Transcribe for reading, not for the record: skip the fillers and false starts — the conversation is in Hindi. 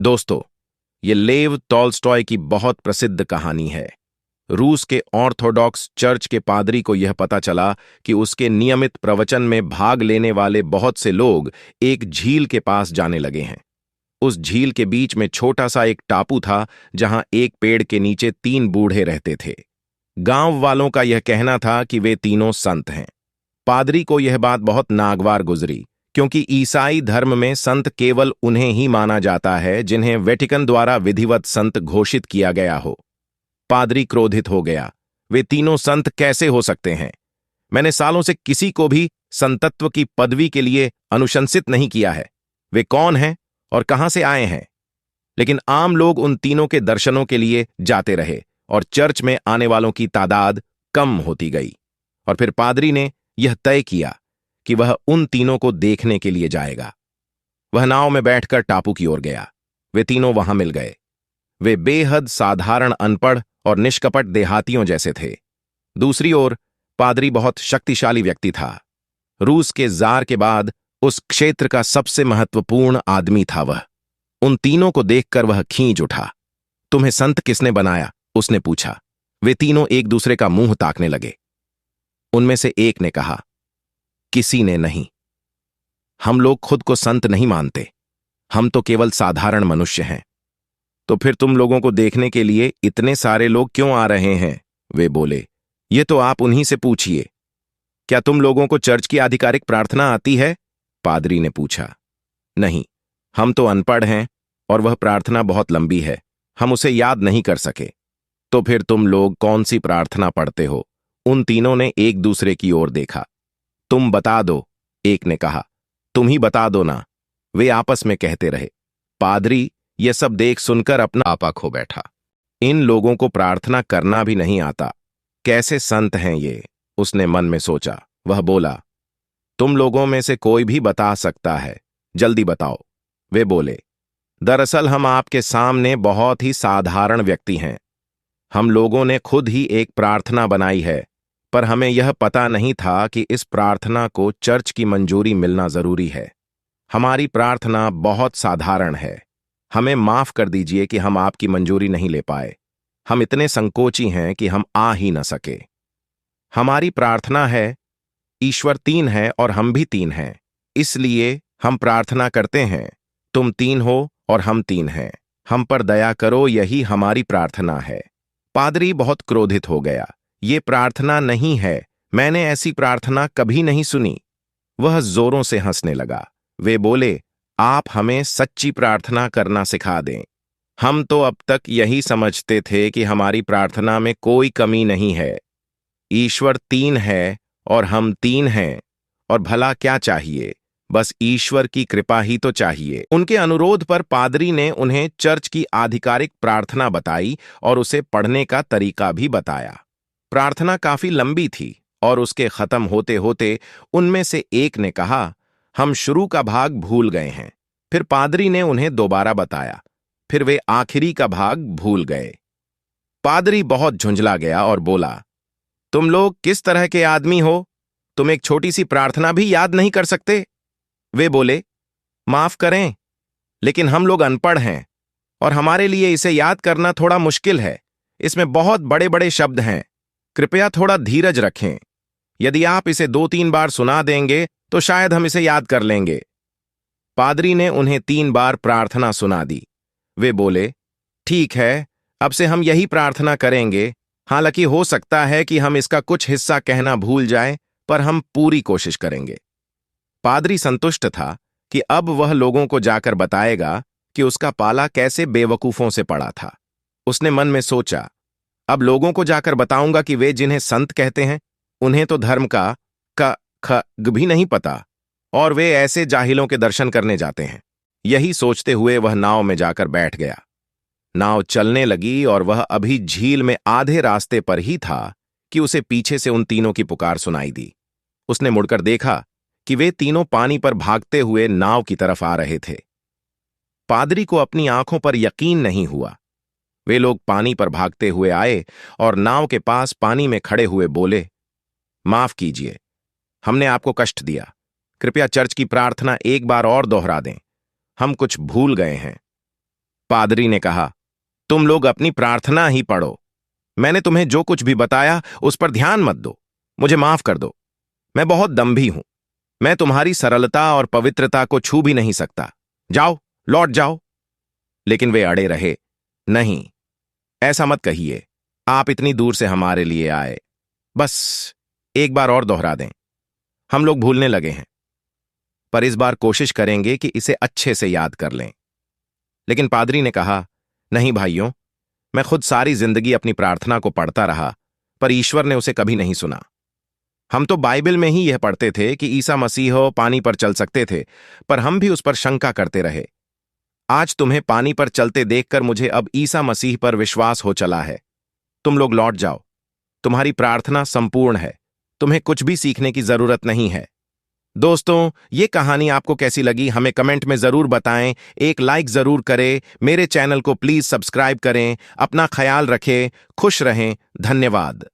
दोस्तों, ये लेव टॉल्स्टॉय की बहुत प्रसिद्ध कहानी है। रूस के ऑर्थोडॉक्स चर्च के पादरी को यह पता चला कि उसके नियमित प्रवचन में भाग लेने वाले बहुत से लोग एक झील के पास जाने लगे हैं। उस झील के बीच में छोटा सा एक टापू था जहां एक पेड़ के नीचे 3 बूढ़े रहते थे। गांव वालों का यह कहना था कि वे तीनों संत हैं। पादरी को यह बात बहुत नागवार गुजरी, क्योंकि ईसाई धर्म में संत केवल उन्हें ही माना जाता है जिन्हें वेटिकन द्वारा विधिवत संत घोषित किया गया हो। पादरी क्रोधित हो गया। वे तीनों संत कैसे हो सकते हैं? मैंने सालों से किसी को भी संतत्व की पदवी के लिए अनुशंसित नहीं किया है। वे कौन हैं और कहां से आए हैं? लेकिन आम लोग उन तीनों के दर्शनों के लिए जाते रहे और चर्च में आने वालों की तादाद कम होती गई। और फिर पादरी ने यह तय किया कि वह उन तीनों को देखने के लिए जाएगा। वह नाव में बैठकर टापू की ओर गया। वे तीनों वहां मिल गए। वे बेहद साधारण, अनपढ़ और निष्कपट देहातियों जैसे थे। दूसरी ओर पादरी बहुत शक्तिशाली व्यक्ति था। रूस के जार के बाद उस क्षेत्र का सबसे महत्वपूर्ण आदमी था वह। उन तीनों को देखकर वह खींच उठा। तुम्हें संत किसने बनाया? उसने पूछा। वे तीनों एक दूसरे का मुंह ताकने लगे। उनमें से एक ने कहा, किसी ने नहीं। हम लोग खुद को संत नहीं मानते। हम तो केवल साधारण मनुष्य हैं। तो फिर तुम लोगों को देखने के लिए इतने सारे लोग क्यों आ रहे हैं? वे बोले। ये तो आप उन्हीं से पूछिए। क्या तुम लोगों को चर्च की आधिकारिक प्रार्थना आती है? पादरी ने पूछा। नहीं, हम तो अनपढ़ हैं और वह प्रार्थना बहुत लंबी है। हम उसे याद नहीं कर सके। तो फिर तुम लोग कौन सी प्रार्थना पढ़ते हो? उन तीनों ने एक दूसरे की ओर देखा। तुम बता दो, एक ने कहा। तुम ही बता दो ना, वे आपस में कहते रहे। पादरी यह सब देख सुनकर अपना आपा खो बैठा। इन लोगों को प्रार्थना करना भी नहीं आता। कैसे संत हैं ये? उसने मन में सोचा। वह बोला, तुम लोगों में से कोई भी बता सकता है, जल्दी बताओ। वे बोले, दरअसल हम आपके सामने बहुत ही साधारण व्यक्ति हैं। हम लोगों ने खुद ही एक प्रार्थना बनाई है, पर हमें यह पता नहीं था कि इस प्रार्थना को चर्च की मंजूरी मिलना जरूरी है। हमारी प्रार्थना बहुत साधारण है। हमें माफ कर दीजिए कि हम आपकी मंजूरी नहीं ले पाए। हम इतने संकोची हैं कि हम आ ही न सके। हमारी प्रार्थना है, ईश्वर 3 है और हम भी 3 हैं। इसलिए हम प्रार्थना करते हैं, तुम 3 हो और हम 3 हैं। हम पर दया करो, यही हमारी प्रार्थना है। पादरी बहुत क्रोधित हो गया। ये प्रार्थना नहीं है। मैंने ऐसी प्रार्थना कभी नहीं सुनी। वह जोरों से हंसने लगा। वे बोले, आप हमें सच्ची प्रार्थना करना सिखा दें। हम तो अब तक यही समझते थे कि हमारी प्रार्थना में कोई कमी नहीं है। ईश्वर 3 है और हम 3 हैं, और भला क्या चाहिए? बस ईश्वर की कृपा ही तो चाहिए। उनके अनुरोध पर पादरी ने उन्हें चर्च की आधिकारिक प्रार्थना बताई और उसे पढ़ने का तरीका भी बताया। प्रार्थना काफी लंबी थी और उसके खत्म होते होते उनमें से एक ने कहा, हम शुरू का भाग भूल गए हैं। फिर पादरी ने उन्हें दोबारा बताया। फिर वे आखिरी का भाग भूल गए। पादरी बहुत झुंझला गया और बोला, तुम लोग किस तरह के आदमी हो? तुम एक छोटी सी प्रार्थना भी याद नहीं कर सकते? वे बोले, माफ करें, लेकिन हम लोग अनपढ़ हैं और हमारे लिए इसे याद करना थोड़ा मुश्किल है। इसमें बहुत बड़े बड़े शब्द हैं। कृपया थोड़ा धीरज रखें। यदि आप इसे 2-3 बार सुना देंगे तो शायद हम इसे याद कर लेंगे। पादरी ने उन्हें 3 बार प्रार्थना सुना दी। वे बोले, ठीक है, अब से हम यही प्रार्थना करेंगे। हालांकि हो सकता है कि हम इसका कुछ हिस्सा कहना भूल जाएं, पर हम पूरी कोशिश करेंगे। पादरी संतुष्ट था कि अब वह लोगों को जाकर बताएगा कि उसका पाला कैसे बेवकूफों से पड़ा था। उसने मन में सोचा, अब लोगों को जाकर बताऊंगा कि वे जिन्हें संत कहते हैं, उन्हें तो धर्म का क ख ग भी नहीं पता, और वे ऐसे जाहिलों के दर्शन करने जाते हैं। यही सोचते हुए वह नाव में जाकर बैठ गया। नाव चलने लगी और वह अभी झील में आधे रास्ते पर ही था कि उसे पीछे से उन तीनों की पुकार सुनाई दी। उसने मुड़कर देखा कि वे तीनों पानी पर भागते हुए नाव की तरफ आ रहे थे। पादरी को अपनी आंखों पर यकीन नहीं हुआ। वे लोग पानी पर भागते हुए आए और नाव के पास पानी में खड़े हुए बोले, माफ कीजिए, हमने आपको कष्ट दिया। कृपया चर्च की प्रार्थना एक बार और दोहरा दें। हम कुछ भूल गए हैं। पादरी ने कहा, तुम लोग अपनी प्रार्थना ही पढ़ो। मैंने तुम्हें जो कुछ भी बताया उस पर ध्यान मत दो। मुझे माफ कर दो। मैं बहुत दम्भी हूं। मैं तुम्हारी सरलता और पवित्रता को छू भी नहीं सकता। जाओ, लौट जाओ। लेकिन वे अड़े रहे। नहीं, ऐसा मत कहिए। आप इतनी दूर से हमारे लिए आए। बस एक बार और दोहरा दें। हम लोग भूलने लगे हैं, पर इस बार कोशिश करेंगे कि इसे अच्छे से याद कर लें। लेकिन पादरी ने कहा, नहीं भाइयों, मैं खुद सारी जिंदगी अपनी प्रार्थना को पढ़ता रहा, पर ईश्वर ने उसे कभी नहीं सुना। हम तो बाइबल में ही यह पढ़ते थे कि ईसा मसीह पानी पर चल सकते थे, पर हम भी उस पर शंका करते रहे। आज तुम्हें पानी पर चलते देखकर मुझे अब ईसा मसीह पर विश्वास हो चला है। तुम लोग लौट जाओ। तुम्हारी प्रार्थना संपूर्ण है। तुम्हें कुछ भी सीखने की जरूरत नहीं है। दोस्तों, ये कहानी आपको कैसी लगी हमें कमेंट में जरूर बताएं। एक लाइक जरूर करें। मेरे चैनल को प्लीज सब्सक्राइब करें। अपना ख्याल रखें। खुश रहें। धन्यवाद।